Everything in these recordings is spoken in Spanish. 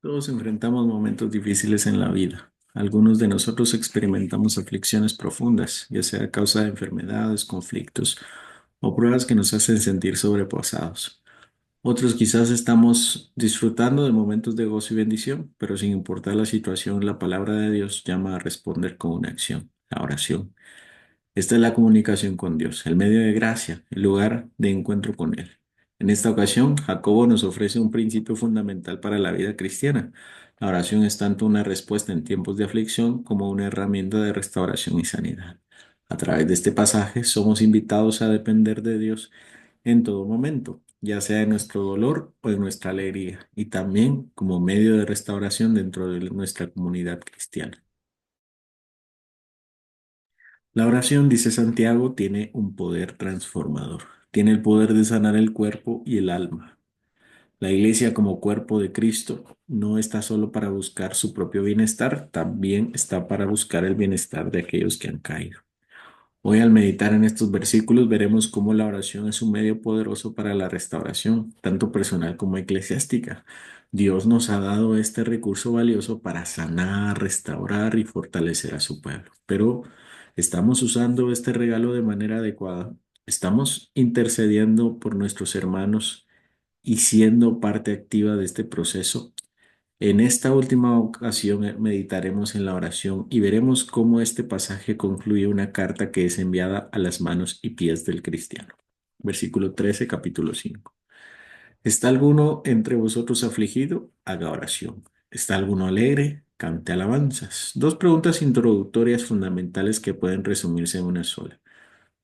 Todos enfrentamos momentos difíciles en la vida. Algunos de nosotros experimentamos aflicciones profundas, ya sea a causa de enfermedades, conflictos o pruebas que nos hacen sentir sobrepasados. Otros quizás estamos disfrutando de momentos de gozo y bendición, pero sin importar la situación, la palabra de Dios llama a responder con una acción, la oración. Esta es la comunicación con Dios, el medio de gracia, el lugar de encuentro con Él. En esta ocasión, Jacobo nos ofrece un principio fundamental para la vida cristiana. La oración es tanto una respuesta en tiempos de aflicción como una herramienta de restauración y sanidad. A través de este pasaje somos invitados a depender de Dios en todo momento, ya sea en nuestro dolor o en nuestra alegría, y también como medio de restauración dentro de nuestra comunidad cristiana. La oración, dice Santiago, tiene un poder transformador. Tiene el poder de sanar el cuerpo y el alma. La iglesia como cuerpo de Cristo no está solo para buscar su propio bienestar, también está para buscar el bienestar de aquellos que han caído. Hoy al meditar en estos versículos veremos cómo la oración es un medio poderoso para la restauración, tanto personal como eclesiástica. Dios nos ha dado este recurso valioso para sanar, restaurar y fortalecer a su pueblo. Pero ¿estamos usando este regalo de manera adecuada? ¿Estamos intercediendo por nuestros hermanos y siendo parte activa de este proceso? En esta última ocasión meditaremos en la oración y veremos cómo este pasaje concluye una carta que es enviada a las manos y pies del cristiano. Versículo 13, capítulo 5. ¿Está alguno entre vosotros afligido? Haga oración. ¿Está alguno alegre? Cante alabanzas. Dos preguntas introductorias fundamentales que pueden resumirse en una sola.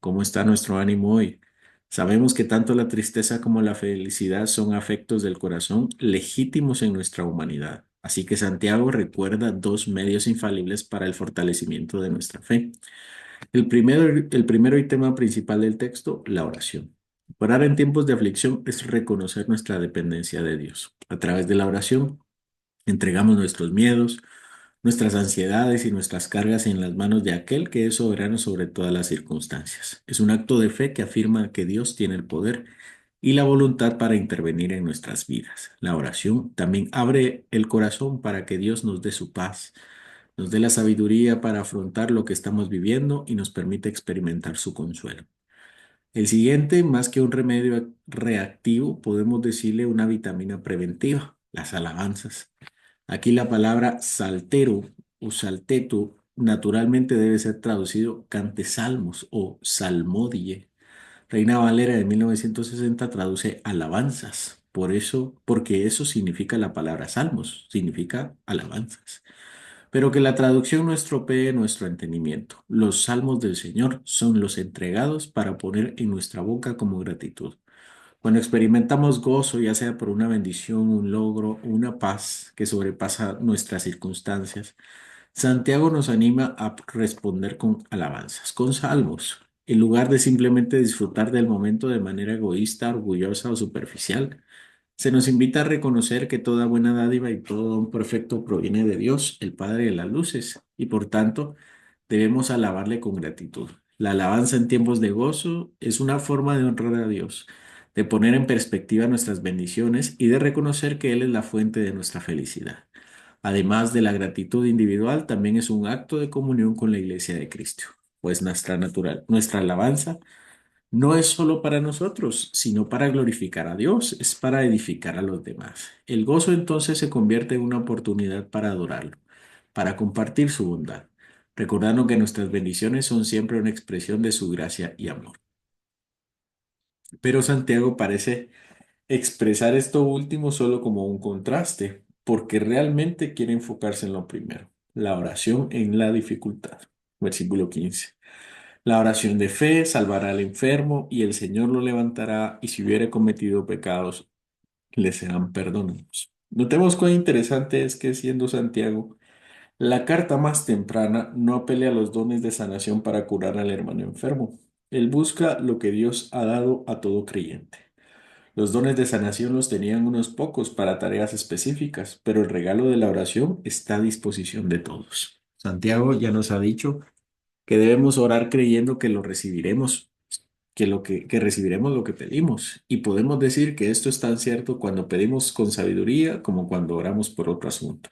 ¿Cómo está nuestro ánimo hoy? Sabemos que tanto la tristeza como la felicidad son afectos del corazón legítimos en nuestra humanidad. Así que Santiago recuerda dos medios infalibles para el fortalecimiento de nuestra fe. El primero y tema principal del texto, la oración. Orar en tiempos de aflicción es reconocer nuestra dependencia de Dios. A través de la oración, entregamos nuestros miedos, nuestras ansiedades y nuestras cargas en las manos de aquel que es soberano sobre todas las circunstancias. Es un acto de fe que afirma que Dios tiene el poder y la voluntad para intervenir en nuestras vidas. La oración también abre el corazón para que Dios nos dé su paz, nos dé la sabiduría para afrontar lo que estamos viviendo y nos permite experimentar su consuelo. El siguiente, más que un remedio reactivo, podemos decirle una vitamina preventiva, las alabanzas. Aquí la palabra saltero o salteto naturalmente debe ser traducido cantesalmos o salmodie. Reina Valera de 1960 traduce alabanzas. Por eso, porque eso significa la palabra salmos, significa alabanzas. Pero que la traducción no estropee nuestro entendimiento. Los salmos del Señor son los entregados para poner en nuestra boca como gratitud. Cuando experimentamos gozo, ya sea por una bendición, un logro, una paz que sobrepasa nuestras circunstancias, Santiago nos anima a responder con alabanzas, con salmos, en lugar de simplemente disfrutar del momento de manera egoísta, orgullosa o superficial. Se nos invita a reconocer que toda buena dádiva y todo don perfecto proviene de Dios, el Padre de las luces, y por tanto debemos alabarle con gratitud. La alabanza en tiempos de gozo es una forma de honrar a Dios, de poner en perspectiva nuestras bendiciones y de reconocer que Él es la fuente de nuestra felicidad. Además de la gratitud individual, también es un acto de comunión con la Iglesia de Cristo, pues nuestra alabanza no es solo para nosotros, sino para glorificar a Dios, es para edificar a los demás. El gozo entonces se convierte en una oportunidad para adorarlo, para compartir su bondad, recordando que nuestras bendiciones son siempre una expresión de su gracia y amor. Pero Santiago parece expresar esto último solo como un contraste, porque realmente quiere enfocarse en lo primero, la oración en la dificultad. Versículo 15. La oración de fe salvará al enfermo y el Señor lo levantará y si hubiere cometido pecados, le serán perdonados. Notemos cuán interesante es que siendo Santiago la carta más temprana, no apele a los dones de sanación para curar al hermano enfermo. Él busca lo que Dios ha dado a todo creyente. Los dones de sanación los tenían unos pocos para tareas específicas, pero el regalo de la oración está a disposición de todos. Santiago ya nos ha dicho que debemos orar creyendo que lo recibiremos, que recibiremos lo que pedimos. Y podemos decir que esto es tan cierto cuando pedimos con sabiduría como cuando oramos por otro asunto.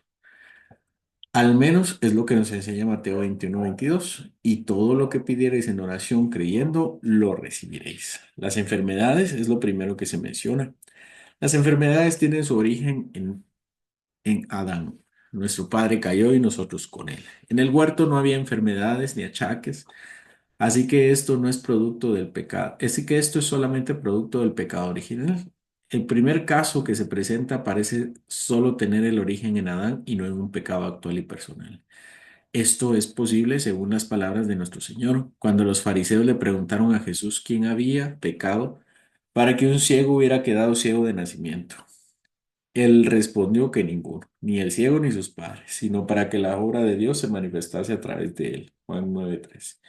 Al menos es lo que nos enseña Mateo 21-22. Y todo lo que pidierais en oración creyendo, lo recibiréis. Las enfermedades es lo primero que se menciona. Las enfermedades tienen su origen en Adán. Nuestro padre cayó y nosotros con él. En el huerto no había enfermedades ni achaques, así que esto no es producto del pecado, así que esto es solamente producto del pecado original. El primer caso que se presenta parece solo tener el origen en Adán y no en un pecado actual y personal. Esto es posible según las palabras de nuestro Señor, cuando los fariseos le preguntaron a Jesús quién había pecado para que un ciego hubiera quedado ciego de nacimiento. Él respondió que ninguno, ni el ciego ni sus padres, sino para que la obra de Dios se manifestase a través de él. Juan 9:3.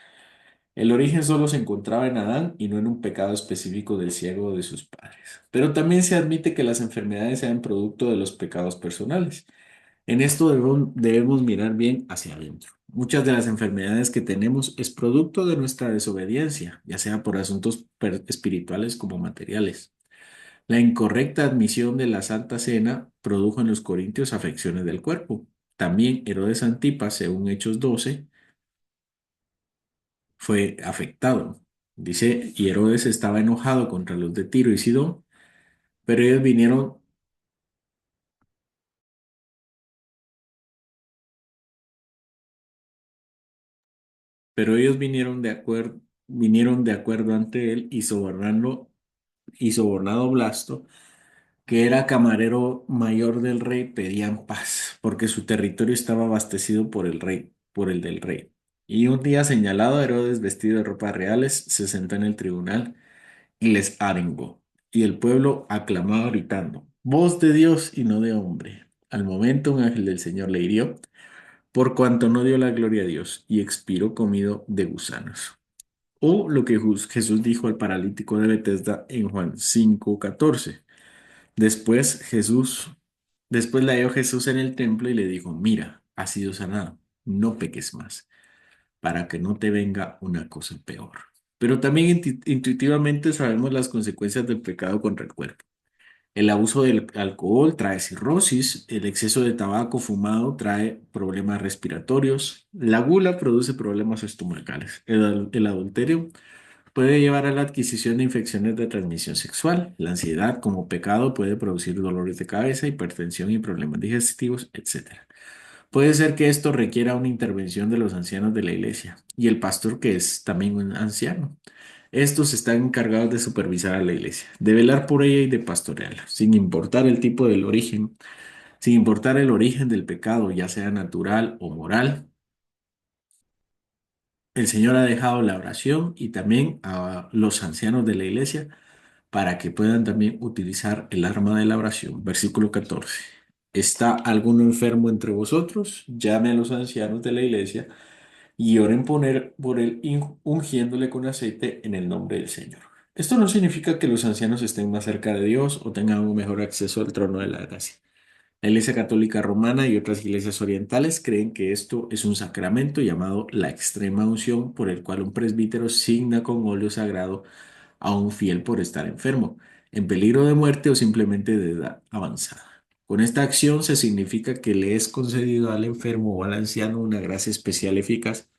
El origen solo se encontraba en Adán y no en un pecado específico del ciego o de sus padres. Pero también se admite que las enfermedades sean producto de los pecados personales. En esto debemos mirar bien hacia adentro. Muchas de las enfermedades que tenemos es producto de nuestra desobediencia, ya sea por asuntos espirituales como materiales. La incorrecta admisión de la Santa Cena produjo en los corintios afecciones del cuerpo. También Herodes Antipas, según Hechos 12, fue afectado. Dice, y Herodes estaba enojado contra los de Tiro y Sidón, pero ellos vinieron, vinieron de acuerdo ante él y sobornado Blasto, que era camarero mayor del rey, pedían paz, porque su territorio estaba abastecido por el rey, por el del rey. Y un día señalado, Herodes, vestido de ropas reales, se sentó en el tribunal y les arengó. Y el pueblo aclamaba gritando, voz de Dios y no de hombre. Al momento un ángel del Señor le hirió, por cuanto no dio la gloria a Dios, y expiró comido de gusanos. O lo que Jesús dijo al paralítico de Betesda en Juan 5:14. Después Jesús, después la halló Jesús en el templo y le dijo, mira, has sido sanado, no peques más, para que no te venga una cosa peor. Pero también intuitivamente sabemos las consecuencias del pecado contra el cuerpo. El abuso del alcohol trae cirrosis, el exceso de tabaco fumado trae problemas respiratorios, la gula produce problemas estomacales, el adulterio puede llevar a la adquisición de infecciones de transmisión sexual. La ansiedad como pecado puede producir dolores de cabeza, hipertensión y problemas digestivos, etcétera. Puede ser que esto requiera una intervención de los ancianos de la iglesia y el pastor que es también un anciano. Estos están encargados de supervisar a la iglesia, de velar por ella y de pastorearla, sin importar el tipo del origen, sin importar el origen del pecado, ya sea natural o moral. El Señor ha dejado la oración y también a los ancianos de la iglesia para que puedan también utilizar el arma de la oración. Versículo 14. ¿Está alguno enfermo entre vosotros? Llame a los ancianos de la iglesia y oren por él ungiéndole con aceite en el nombre del Señor. Esto no significa que los ancianos estén más cerca de Dios o tengan un mejor acceso al trono de la gracia. La Iglesia Católica Romana y otras iglesias orientales creen que esto es un sacramento llamado la extrema unción, por el cual un presbítero signa con óleo sagrado a un fiel por estar enfermo, en peligro de muerte o simplemente de edad avanzada. Con esta acción se significa que le es concedido al enfermo o al anciano una gracia especial eficaz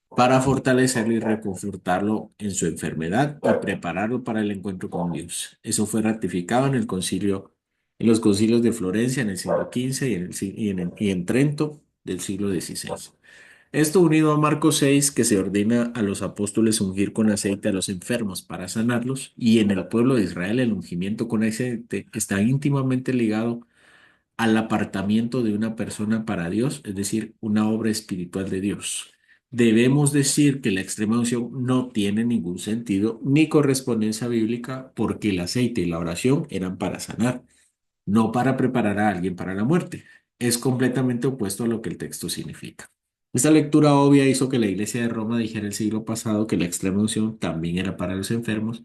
para fortalecerlo y reconfortarlo en su enfermedad y prepararlo para el encuentro con Dios. Eso fue ratificado en el concilio, en los concilios de Florencia en el siglo XV y en Trento del siglo XVI. Esto unido a Marcos 6, que se ordena a los apóstoles ungir con aceite a los enfermos para sanarlos, y en el pueblo de Israel el ungimiento con aceite está íntimamente ligado al apartamiento de una persona para Dios, es decir, una obra espiritual de Dios. Debemos decir que la extrema unción no tiene ningún sentido ni correspondencia bíblica porque el aceite y la oración eran para sanar, no para preparar a alguien para la muerte. Es completamente opuesto a lo que el texto significa. Esta lectura obvia hizo que la Iglesia de Roma dijera el siglo pasado que la extrema unción también era para los enfermos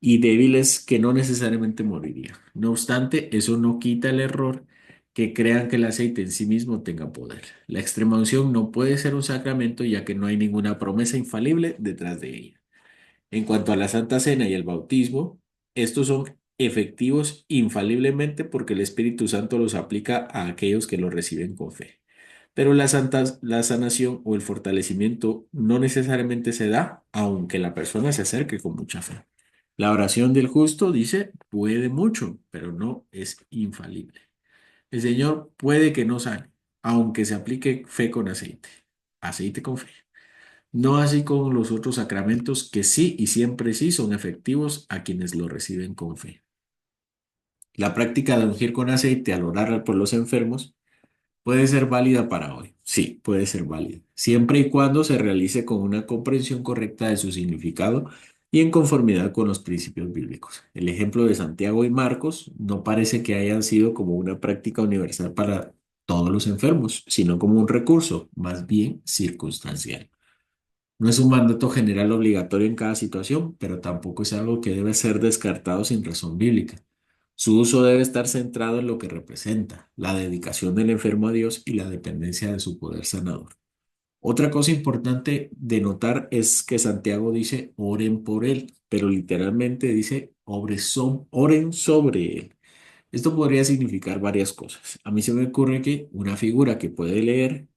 y débiles que no necesariamente morirían. No obstante, eso no quita el error que crean que el aceite en sí mismo tenga poder. La extrema unción no puede ser un sacramento ya que no hay ninguna promesa infalible detrás de ella. En cuanto a la Santa Cena y el bautismo, estos son efectivos infaliblemente porque el Espíritu Santo los aplica a aquellos que los reciben con fe. Pero la sanación o el fortalecimiento no necesariamente se da aunque la persona se acerque con mucha fe. La oración del justo dice puede mucho, pero no es infalible. El Señor puede que no sane, aunque se aplique fe con aceite, aceite con fe. No así con los otros sacramentos que sí y siempre sí son efectivos a quienes lo reciben con fe. La práctica de ungir con aceite al orar por los enfermos puede ser válida para hoy. Sí, puede ser válida, siempre y cuando se realice con una comprensión correcta de su significado y en conformidad con los principios bíblicos. El ejemplo de Santiago y Marcos no parece que hayan sido como una práctica universal para todos los enfermos, sino como un recurso, más bien circunstancial. No es un mandato general obligatorio en cada situación, pero tampoco es algo que debe ser descartado sin razón bíblica. Su uso debe estar centrado en lo que representa, la dedicación del enfermo a Dios y la dependencia de su poder sanador. Otra cosa importante de notar es que Santiago dice oren por él, pero literalmente dice oren sobre él. Esto podría significar varias cosas. A mí se me ocurre que una figura que puede leer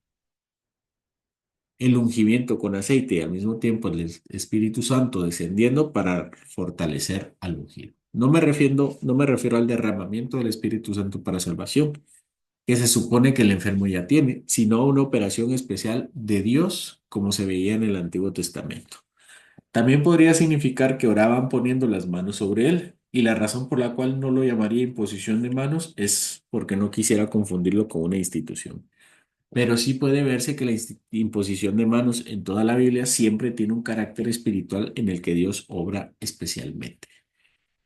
el ungimiento con aceite y al mismo tiempo el Espíritu Santo descendiendo para fortalecer al ungido. No me refiero al derramamiento del Espíritu Santo para salvación, que se supone que el enfermo ya tiene, sino a una operación especial de Dios, como se veía en el Antiguo Testamento. También podría significar que oraban poniendo las manos sobre él, y la razón por la cual no lo llamaría imposición de manos es porque no quisiera confundirlo con una institución. Pero sí puede verse que la imposición de manos en toda la Biblia siempre tiene un carácter espiritual en el que Dios obra especialmente.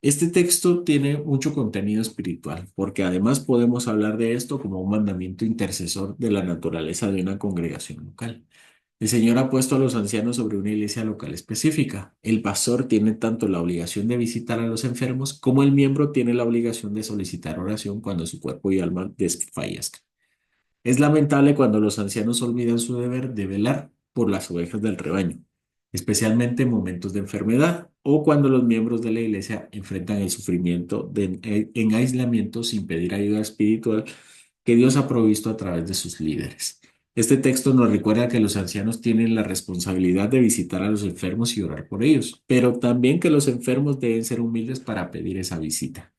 Este texto tiene mucho contenido espiritual, porque además podemos hablar de esto como un mandamiento intercesor de la naturaleza de una congregación local. El Señor ha puesto a los ancianos sobre una iglesia local específica. El pastor tiene tanto la obligación de visitar a los enfermos como el miembro tiene la obligación de solicitar oración cuando su cuerpo y alma desfallezcan. Es lamentable cuando los ancianos olvidan su deber de velar por las ovejas del rebaño, especialmente en momentos de enfermedad o cuando los miembros de la iglesia enfrentan el sufrimiento en aislamiento sin pedir ayuda espiritual que Dios ha provisto a través de sus líderes. Este texto nos recuerda que los ancianos tienen la responsabilidad de visitar a los enfermos y orar por ellos, pero también que los enfermos deben ser humildes para pedir esa visita.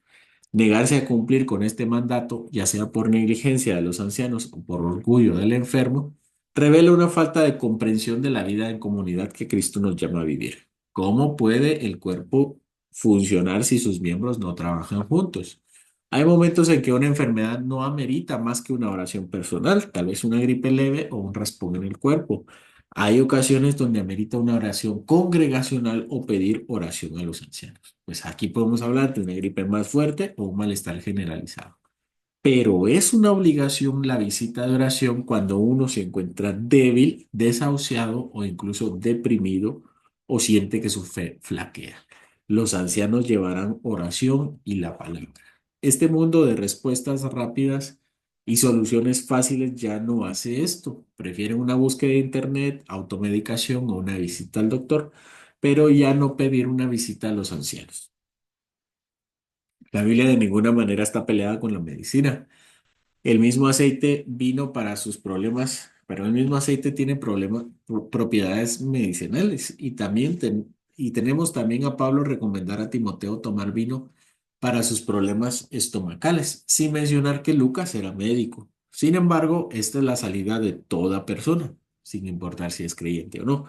Negarse a cumplir con este mandato, ya sea por negligencia de los ancianos o por orgullo del enfermo, revela una falta de comprensión de la vida en comunidad que Cristo nos llama a vivir. ¿Cómo puede el cuerpo funcionar si sus miembros no trabajan juntos? Hay momentos en que una enfermedad no amerita más que una oración personal, tal vez una gripe leve o un raspón en el cuerpo. Hay ocasiones donde amerita una oración congregacional o pedir oración a los ancianos. Pues aquí podemos hablar de una gripe más fuerte o un malestar generalizado. Pero es una obligación la visita de oración cuando uno se encuentra débil, desahuciado o incluso deprimido o siente que su fe flaquea. Los ancianos llevarán oración y la palabra. Este mundo de respuestas rápidas y soluciones fáciles ya no hace esto. Prefieren una búsqueda de internet, automedicación o una visita al doctor, pero ya no pedir una visita a los ancianos. La Biblia de ninguna manera está peleada con la medicina. El mismo aceite vino para sus problemas, pero el mismo aceite tiene propiedades medicinales y tenemos también a Pablo recomendar a Timoteo tomar vino para sus problemas estomacales, sin mencionar que Lucas era médico. Sin embargo, esta es la salida de toda persona, sin importar si es creyente o no.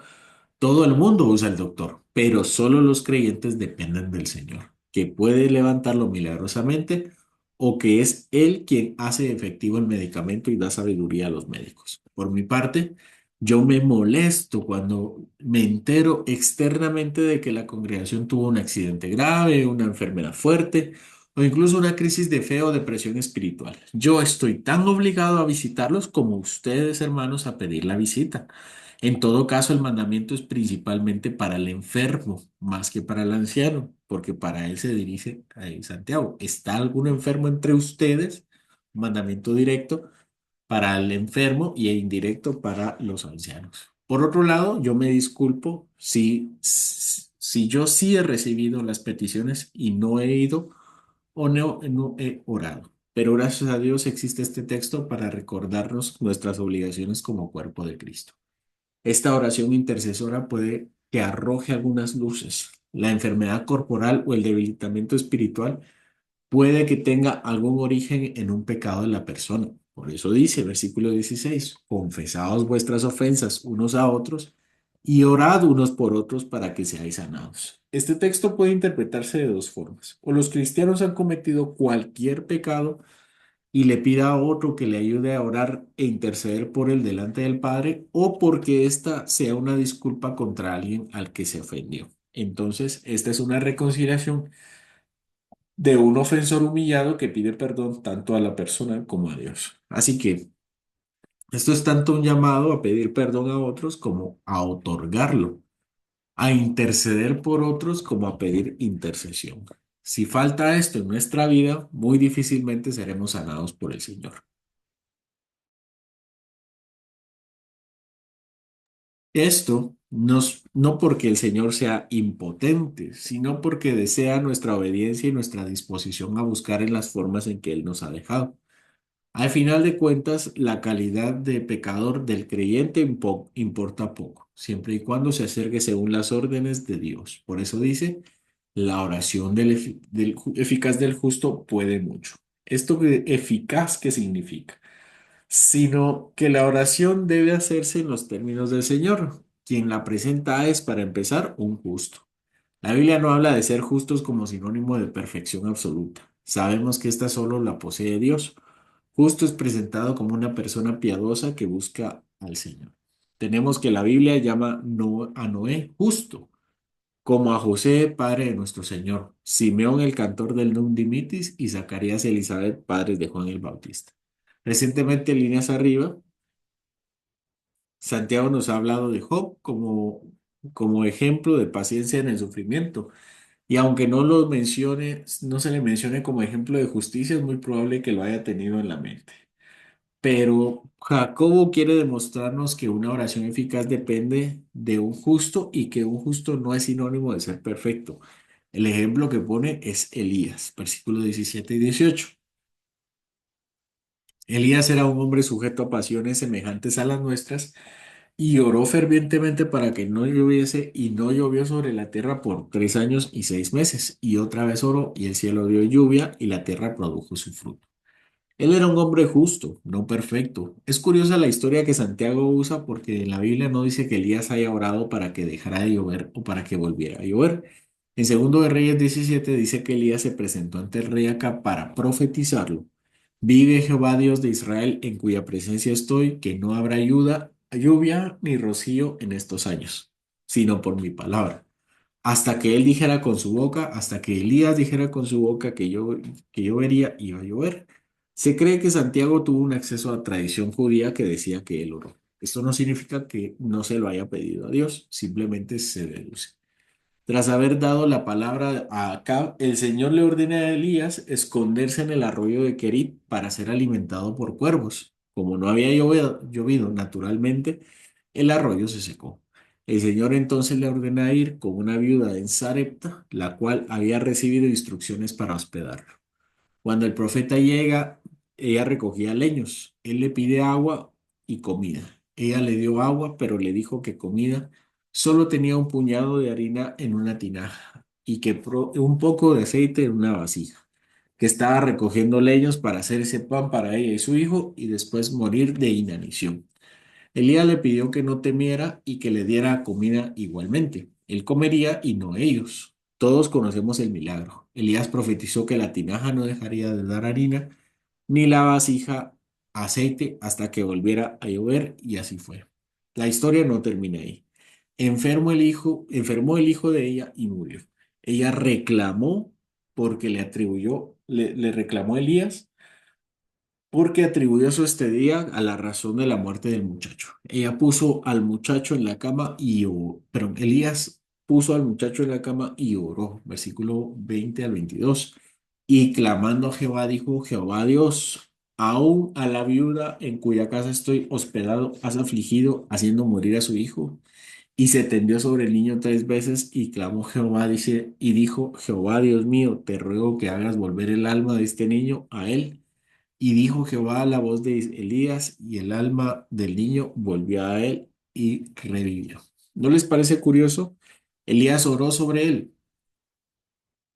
Todo el mundo usa el doctor, pero solo los creyentes dependen del Señor, que puede levantarlo milagrosamente o que es Él quien hace efectivo el medicamento y da sabiduría a los médicos. Por mi parte, yo me molesto cuando me entero externamente de que la congregación tuvo un accidente grave, una enfermedad fuerte o incluso una crisis de fe o depresión espiritual. Yo estoy tan obligado a visitarlos como ustedes, hermanos, a pedir la visita. En todo caso, el mandamiento es principalmente para el enfermo, más que para el anciano, porque para él se dirige ahí Santiago. ¿Está algún enfermo entre ustedes? Mandamiento directo para el enfermo y indirecto para los ancianos. Por otro lado, yo me disculpo si Si yo sí he recibido las peticiones y no he ido o no he orado. Pero gracias a Dios existe este texto para recordarnos nuestras obligaciones como cuerpo de Cristo. Esta oración intercesora puede que arroje algunas luces. La enfermedad corporal o el debilitamiento espiritual puede que tenga algún origen en un pecado de la persona. Por eso dice, versículo 16, confesaos vuestras ofensas unos a otros y orad unos por otros para que seáis sanados. Este texto puede interpretarse de dos formas. O los cristianos han cometido cualquier pecado y le pida a otro que le ayude a orar e interceder por él delante del Padre, o porque esta sea una disculpa contra alguien al que se ofendió. Entonces, esta es una reconciliación de un ofensor humillado que pide perdón tanto a la persona como a Dios. Así que esto es tanto un llamado a pedir perdón a otros como a otorgarlo, a interceder por otros como a pedir intercesión. Si falta esto en nuestra vida, muy difícilmente seremos sanados por el Señor. Esto no porque el Señor sea impotente, sino porque desea nuestra obediencia y nuestra disposición a buscar en las formas en que Él nos ha dejado. Al final de cuentas, la calidad de pecador del creyente importa poco, siempre y cuando se acerque según las órdenes de Dios. Por eso dice, la oración eficaz del justo puede mucho. ¿Esto eficaz qué significa? Sino que la oración debe hacerse en los términos del Señor. Quien la presenta es, para empezar, un justo. La Biblia no habla de ser justos como sinónimo de perfección absoluta. Sabemos que esta solo la posee Dios. Justo es presentado como una persona piadosa que busca al Señor. Tenemos que la Biblia llama a Noé justo, como a José, padre de nuestro Señor, Simeón el cantor del Nunc Dimittis y Zacarías y Elizabeth, padres de Juan el Bautista. Recientemente, en líneas arriba, Santiago nos ha hablado de Job como ejemplo de paciencia en el sufrimiento. Y aunque no lo mencione, no se le mencione como ejemplo de justicia, es muy probable que lo haya tenido en la mente. Pero Jacobo quiere demostrarnos que una oración eficaz depende de un justo y que un justo no es sinónimo de ser perfecto. El ejemplo que pone es Elías, versículos 17 y 18. Elías era un hombre sujeto a pasiones semejantes a las nuestras y oró fervientemente para que no lloviese y no llovió sobre la tierra por 3 años y 6 meses. Y otra vez oró y el cielo dio lluvia y la tierra produjo su fruto. Él era un hombre justo, no perfecto. Es curiosa la historia que Santiago usa porque en la Biblia no dice que Elías haya orado para que dejara de llover o para que volviera a llover. En segundo de Reyes 17 dice que Elías se presentó ante el rey Acab para profetizarlo. Vive Jehová Dios de Israel, en cuya presencia estoy, que no habrá lluvia ni rocío en estos años, sino por mi palabra hasta que él dijera con su boca, hasta que Elías dijera con su boca que yo vería iba a llover. Se cree que Santiago tuvo un acceso a tradición judía que decía que él oró. Esto no significa que no se lo haya pedido a Dios, simplemente se deduce. Tras haber dado la palabra a Acab, el Señor le ordena a Elías esconderse en el arroyo de Kerit para ser alimentado por cuervos. Como no había llovido naturalmente, el arroyo se secó. El Señor entonces le ordena ir con una viuda en Sarepta, la cual había recibido instrucciones para hospedarlo. Cuando el profeta llega, ella recogía leños. Él le pide agua y comida. Ella le dio agua, pero le dijo que comida solo tenía un puñado de harina en una tinaja y que un poco de aceite en una vasija, que estaba recogiendo leños para hacer ese pan para ella y su hijo y después morir de inanición. Elías le pidió que no temiera y que le diera comida igualmente. Él comería y no ellos. Todos conocemos el milagro. Elías profetizó que la tinaja no dejaría de dar harina, ni la vasija aceite hasta que volviera a llover, y así fue. La historia no termina ahí. Enfermó el hijo de ella y murió. Ella reclamó porque le reclamó a Elías porque atribuyó su estadía a la razón de la muerte del muchacho. Ella puso al muchacho en la cama perdón, Elías puso al muchacho en la cama y oró, versículo 20 al 22. Y clamando a Jehová, dijo, Jehová Dios, aún a la viuda en cuya casa estoy hospedado, has afligido, haciendo morir a su hijo. Y se tendió sobre el niño 3 veces y clamó Jehová, dice, y dijo, Jehová, Dios mío, te ruego que hagas volver el alma de este niño a él. Y dijo Jehová a la voz de Elías, y el alma del niño volvió a él y revivió. ¿No les parece curioso? Elías oró sobre él.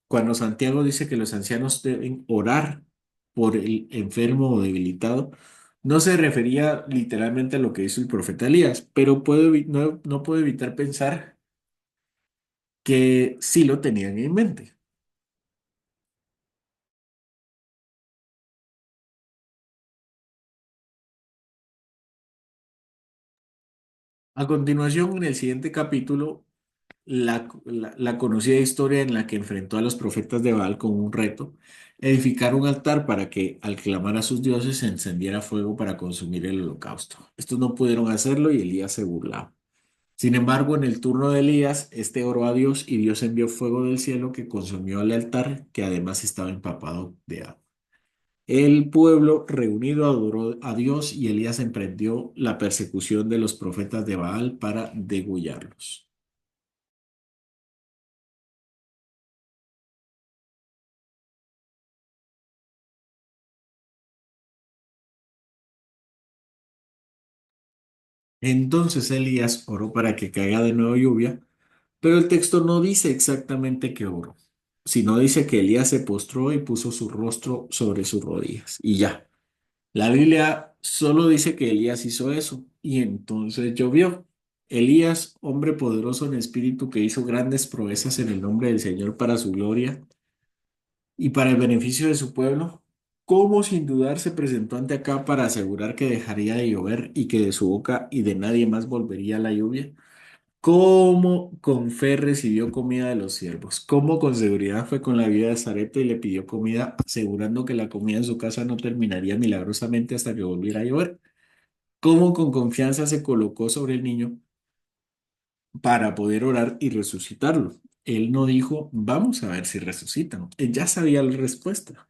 Cuando Santiago dice que los ancianos deben orar por el enfermo o debilitado, no se refería literalmente a lo que hizo el profeta Elías, pero no puedo evitar pensar que sí lo tenían en mente. A continuación, en el siguiente capítulo, la conocida historia en la que enfrentó a los profetas de Baal con un reto, edificar un altar para que al clamar a sus dioses se encendiera fuego para consumir el holocausto. Estos no pudieron hacerlo y Elías se burlaba. Sin embargo, en el turno de Elías, este oró a Dios y Dios envió fuego del cielo que consumió el altar, que además estaba empapado de agua. El pueblo reunido adoró a Dios y Elías emprendió la persecución de los profetas de Baal para degollarlos. Entonces Elías oró para que caiga de nuevo lluvia, pero el texto no dice exactamente qué oró, sino dice que Elías se postró y puso su rostro sobre sus rodillas y ya. La Biblia solo dice que Elías hizo eso y entonces llovió. Elías, hombre poderoso en espíritu que hizo grandes proezas en el nombre del Señor para su gloria y para el beneficio de su pueblo, ¿cómo sin dudar se presentó ante acá para asegurar que dejaría de llover y que de su boca y de nadie más volvería la lluvia? ¿Cómo con fe recibió comida de los siervos? ¿Cómo con seguridad fue con la vida de Zareta y le pidió comida, asegurando que la comida en su casa no terminaría milagrosamente hasta que volviera a llover? ¿Cómo con confianza se colocó sobre el niño para poder orar y resucitarlo? Él no dijo, vamos a ver si resucitan. Él ya sabía la respuesta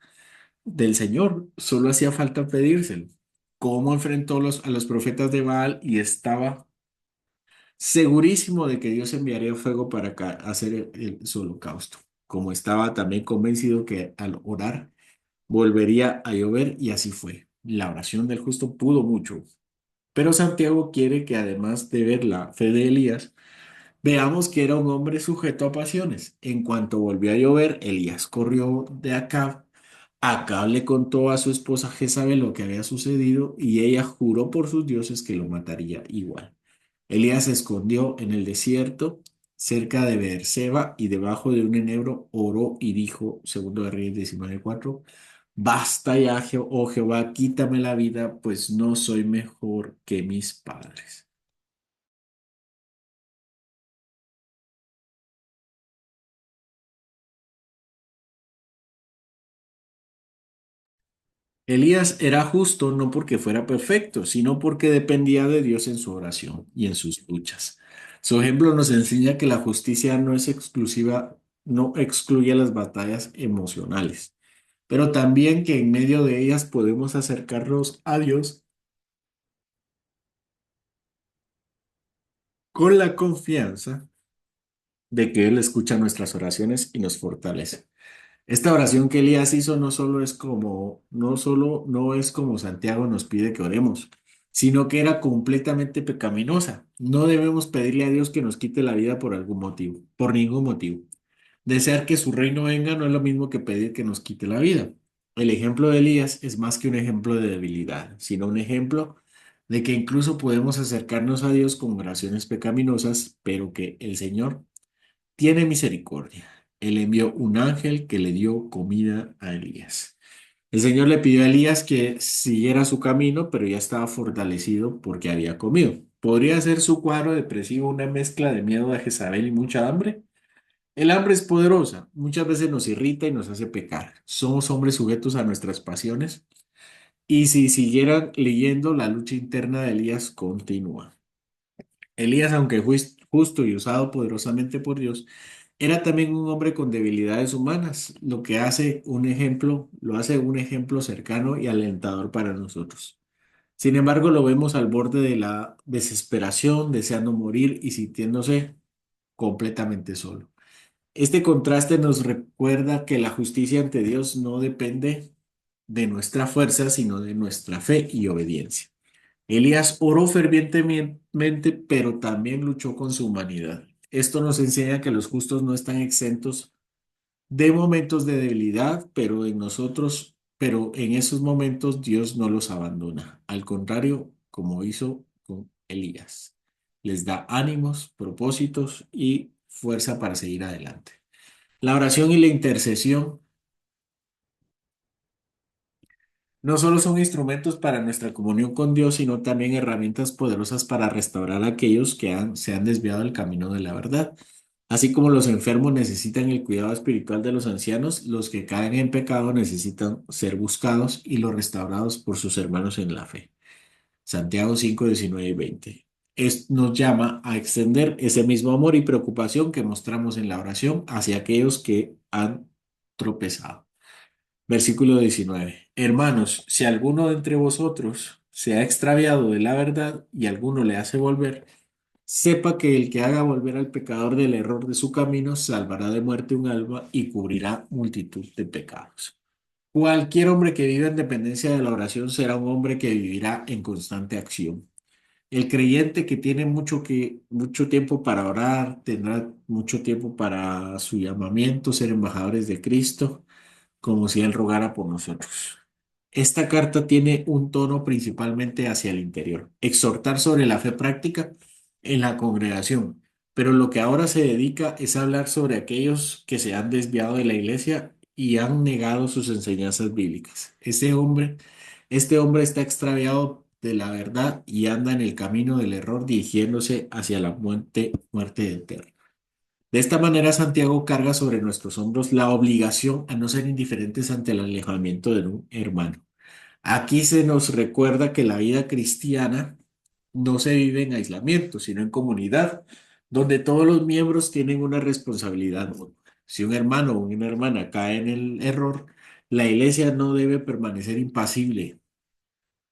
del Señor, solo hacía falta pedírselo. ¿Cómo enfrentó a los profetas de Baal y estaba segurísimo de que Dios enviaría fuego para hacer su holocausto? Como estaba también convencido que al orar volvería a llover y así fue. La oración del justo pudo mucho. Pero Santiago quiere que además de ver la fe de Elías, veamos que era un hombre sujeto a pasiones. En cuanto volvió a llover, Elías corrió de Acab. Acab le contó a su esposa Jezabel lo que había sucedido y ella juró por sus dioses que lo mataría igual. Elías se escondió en el desierto cerca de Beerseba y debajo de un enebro oró y dijo, segundo de Reyes 19:4, basta ya, oh Jehová, quítame la vida, pues no soy mejor que mis padres. Elías era justo no porque fuera perfecto, sino porque dependía de Dios en su oración y en sus luchas. Su ejemplo nos enseña que la justicia no es exclusiva, no excluye las batallas emocionales, pero también que en medio de ellas podemos acercarnos a Dios con la confianza de que Él escucha nuestras oraciones y nos fortalece. Esta oración que Elías hizo no es como Santiago nos pide que oremos, sino que era completamente pecaminosa. No debemos pedirle a Dios que nos quite la vida por algún motivo, por ningún motivo. Desear que su reino venga no es lo mismo que pedir que nos quite la vida. El ejemplo de Elías es más que un ejemplo de debilidad, sino un ejemplo de que incluso podemos acercarnos a Dios con oraciones pecaminosas, pero que el Señor tiene misericordia. Él envió un ángel que le dio comida a Elías. El Señor le pidió a Elías que siguiera su camino, pero ya estaba fortalecido porque había comido. ¿Podría ser su cuadro depresivo una mezcla de miedo a Jezabel y mucha hambre? El hambre es poderosa, muchas veces nos irrita y nos hace pecar. Somos hombres sujetos a nuestras pasiones y si siguieran leyendo, la lucha interna de Elías continúa. Elías, aunque fue justo y usado poderosamente por Dios, era también un hombre con debilidades humanas, lo hace un ejemplo cercano y alentador para nosotros. Sin embargo, lo vemos al borde de la desesperación, deseando morir y sintiéndose completamente solo. Este contraste nos recuerda que la justicia ante Dios no depende de nuestra fuerza, sino de nuestra fe y obediencia. Elías oró fervientemente, pero también luchó con su humanidad. Esto nos enseña que los justos no están exentos de momentos de debilidad, pero en esos momentos Dios no los abandona. Al contrario, como hizo con Elías, les da ánimos, propósitos y fuerza para seguir adelante. La oración y la intercesión no solo son instrumentos para nuestra comunión con Dios, sino también herramientas poderosas para restaurar a aquellos que se han desviado del camino de la verdad. Así como los enfermos necesitan el cuidado espiritual de los ancianos, los que caen en pecado necesitan ser buscados y los restaurados por sus hermanos en la fe. Santiago 5, 19 y 20. Nos llama a extender ese mismo amor y preocupación que mostramos en la oración hacia aquellos que han tropezado. Versículo 19. Hermanos, si alguno de entre vosotros se ha extraviado de la verdad y alguno le hace volver, sepa que el que haga volver al pecador del error de su camino salvará de muerte un alma y cubrirá multitud de pecados. Cualquier hombre que viva en dependencia de la oración será un hombre que vivirá en constante acción. El creyente que tiene mucho tiempo para orar, tendrá mucho tiempo para su llamamiento, ser embajadores de Cristo como si Él rogara por nosotros. Esta carta tiene un tono principalmente hacia el interior, exhortar sobre la fe práctica en la congregación, pero lo que ahora se dedica es a hablar sobre aquellos que se han desviado de la iglesia y han negado sus enseñanzas bíblicas. Este hombre está extraviado de la verdad y anda en el camino del error dirigiéndose hacia la muerte eterna. De esta manera, Santiago carga sobre nuestros hombros la obligación a no ser indiferentes ante el alejamiento de un hermano. Aquí se nos recuerda que la vida cristiana no se vive en aislamiento, sino en comunidad, donde todos los miembros tienen una responsabilidad mutua. Si un hermano o una hermana cae en el error, la iglesia no debe permanecer impasible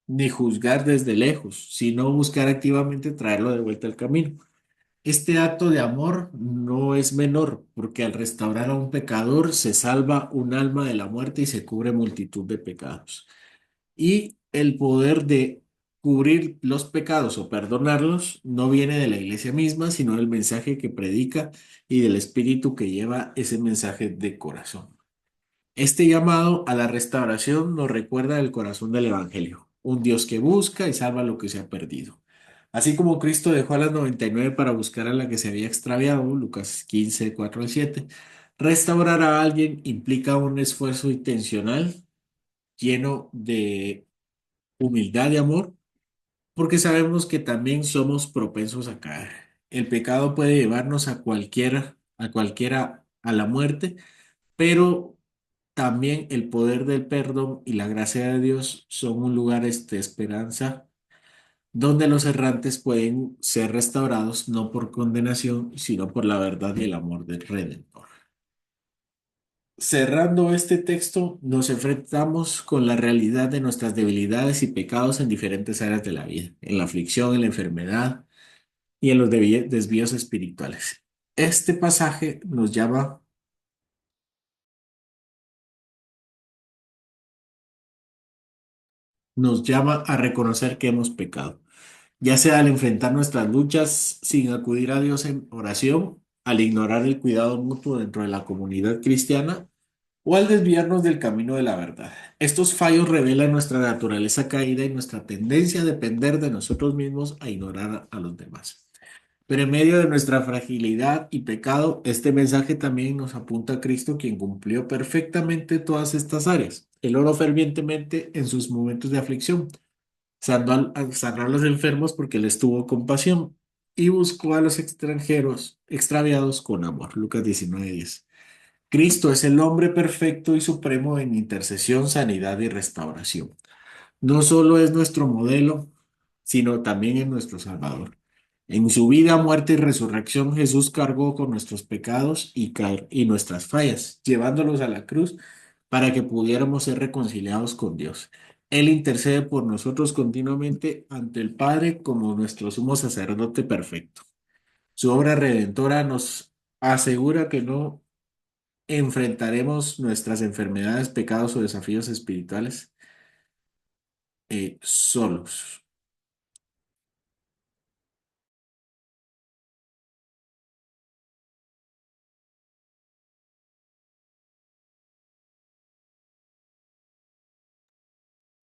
ni juzgar desde lejos, sino buscar activamente traerlo de vuelta al camino. Este acto de amor no es menor, porque al restaurar a un pecador se salva un alma de la muerte y se cubre multitud de pecados. Y el poder de cubrir los pecados o perdonarlos no viene de la iglesia misma, sino del mensaje que predica y del espíritu que lleva ese mensaje de corazón. Este llamado a la restauración nos recuerda el corazón del Evangelio, un Dios que busca y salva lo que se ha perdido. Así como Cristo dejó a las 99 para buscar a la que se había extraviado, Lucas 15, 4 al 7, restaurar a alguien implica un esfuerzo intencional lleno de humildad y amor, porque sabemos que también somos propensos a caer. El pecado puede llevarnos a cualquiera a la muerte, pero también el poder del perdón y la gracia de Dios son un lugar de esperanza donde los errantes pueden ser restaurados no por condenación, sino por la verdad y el amor del Redentor. Cerrando este texto, nos enfrentamos con la realidad de nuestras debilidades y pecados en diferentes áreas de la vida, en la aflicción, en la enfermedad y en los desvíos espirituales. Este pasaje nos llama a reconocer que hemos pecado, ya sea al enfrentar nuestras luchas sin acudir a Dios en oración, al ignorar el cuidado mutuo dentro de la comunidad cristiana o al desviarnos del camino de la verdad. Estos fallos revelan nuestra naturaleza caída y nuestra tendencia a depender de nosotros mismos a ignorar a los demás. Pero en medio de nuestra fragilidad y pecado, este mensaje también nos apunta a Cristo, quien cumplió perfectamente todas estas áreas. Él oró fervientemente en sus momentos de aflicción, sanó a los enfermos porque les tuvo compasión y buscó a los extranjeros extraviados con amor. Lucas 19:10. Cristo es el hombre perfecto y supremo en intercesión, sanidad y restauración. No solo es nuestro modelo, sino también es nuestro Salvador. En su vida, muerte y resurrección, Jesús cargó con nuestros pecados y nuestras fallas, llevándolos a la cruz para que pudiéramos ser reconciliados con Dios. Él intercede por nosotros continuamente ante el Padre como nuestro sumo sacerdote perfecto. Su obra redentora nos asegura que no enfrentaremos nuestras enfermedades, pecados o desafíos espirituales solos.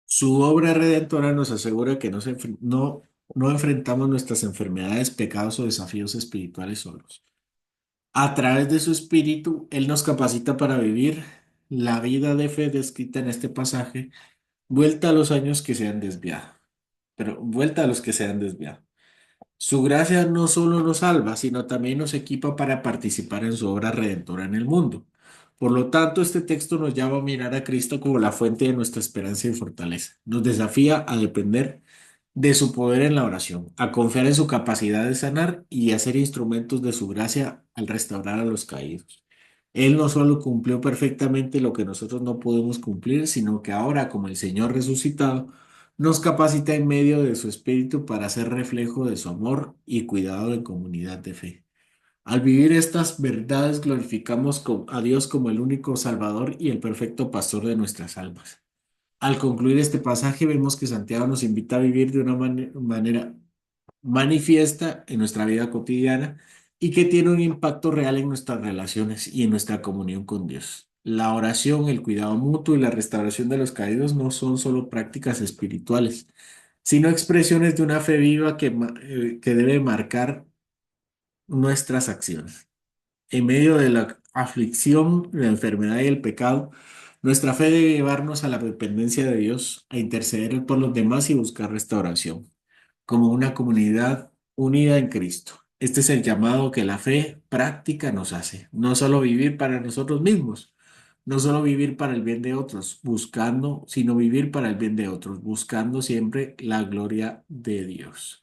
Su obra redentora nos asegura que no enfrentamos nuestras enfermedades, pecados o desafíos espirituales solos. A través de su espíritu, Él nos capacita para vivir la vida de fe descrita en este pasaje, vuelta a los años que se han desviado, pero vuelta a los que se han desviado. Su gracia no solo nos salva, sino también nos equipa para participar en su obra redentora en el mundo. Por lo tanto, este texto nos llama a mirar a Cristo como la fuente de nuestra esperanza y fortaleza. Nos desafía a depender de su poder en la oración, a confiar en su capacidad de sanar y a ser instrumentos de su gracia al restaurar a los caídos. Él no solo cumplió perfectamente lo que nosotros no podemos cumplir, sino que ahora, como el Señor resucitado, nos capacita en medio de su espíritu para ser reflejo de su amor y cuidado en comunidad de fe. Al vivir estas verdades, glorificamos a Dios como el único Salvador y el perfecto pastor de nuestras almas. Al concluir este pasaje, vemos que Santiago nos invita a vivir de una manera manifiesta en nuestra vida cotidiana y que tiene un impacto real en nuestras relaciones y en nuestra comunión con Dios. La oración, el cuidado mutuo y la restauración de los caídos no son solo prácticas espirituales, sino expresiones de una fe viva que debe marcar nuestras acciones. En medio de la aflicción, la enfermedad y el pecado, nuestra fe debe llevarnos a la dependencia de Dios, a interceder por los demás y buscar restauración como una comunidad unida en Cristo. Este es el llamado que la fe práctica nos hace. No solo vivir para nosotros mismos, no solo vivir para el bien de otros, buscando, sino vivir para el bien de otros, buscando siempre la gloria de Dios.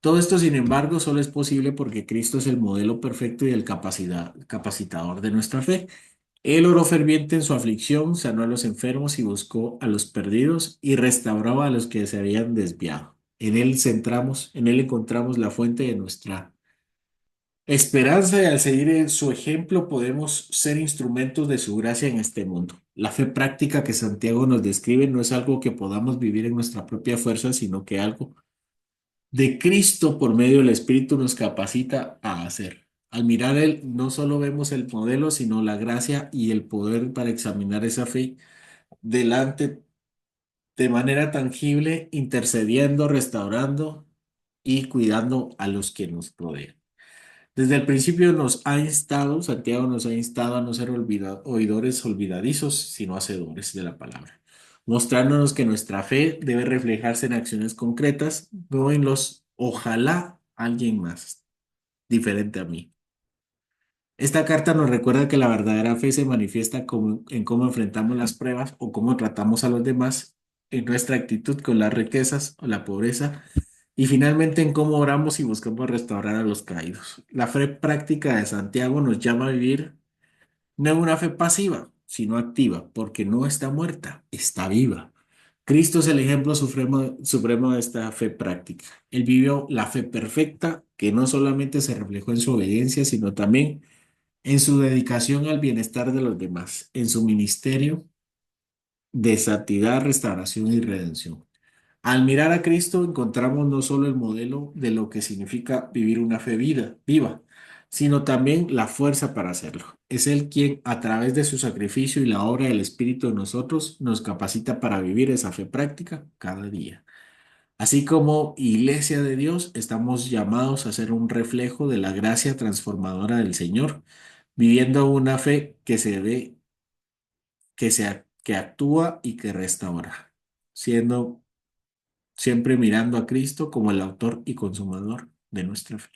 Todo esto, sin embargo, solo es posible porque Cristo es el modelo perfecto y el capacitador de nuestra fe. Él oró ferviente en su aflicción, sanó a los enfermos y buscó a los perdidos y restauró a los que se habían desviado. En él encontramos la fuente de nuestra esperanza y al seguir en su ejemplo podemos ser instrumentos de su gracia en este mundo. La fe práctica que Santiago nos describe no es algo que podamos vivir en nuestra propia fuerza, sino que algo de Cristo por medio del Espíritu nos capacita a hacer. Al mirar Él, no solo vemos el modelo, sino la gracia y el poder para examinar esa fe delante de manera tangible, intercediendo, restaurando y cuidando a los que nos rodean. Desde el principio Santiago nos ha instado a no ser oidores olvidadizos, sino hacedores de la palabra, mostrándonos que nuestra fe debe reflejarse en acciones concretas, no en los ojalá alguien más, diferente a mí. Esta carta nos recuerda que la verdadera fe se manifiesta en cómo enfrentamos las pruebas o cómo tratamos a los demás, en nuestra actitud con las riquezas o la pobreza y finalmente en cómo oramos y buscamos restaurar a los caídos. La fe práctica de Santiago nos llama a vivir no una fe pasiva, sino activa, porque no está muerta, está viva. Cristo es el ejemplo supremo de esta fe práctica. Él vivió la fe perfecta que no solamente se reflejó en su obediencia, sino también en su dedicación al bienestar de los demás, en su ministerio de santidad, restauración y redención. Al mirar a Cristo encontramos no solo el modelo de lo que significa vivir una viva, sino también la fuerza para hacerlo. Es Él quien, a través de su sacrificio y la obra del Espíritu en nosotros, nos capacita para vivir esa fe práctica cada día. Así como Iglesia de Dios, estamos llamados a ser un reflejo de la gracia transformadora del Señor, viviendo una fe que se ve, que actúa y que restaura, siendo siempre mirando a Cristo como el autor y consumador de nuestra fe.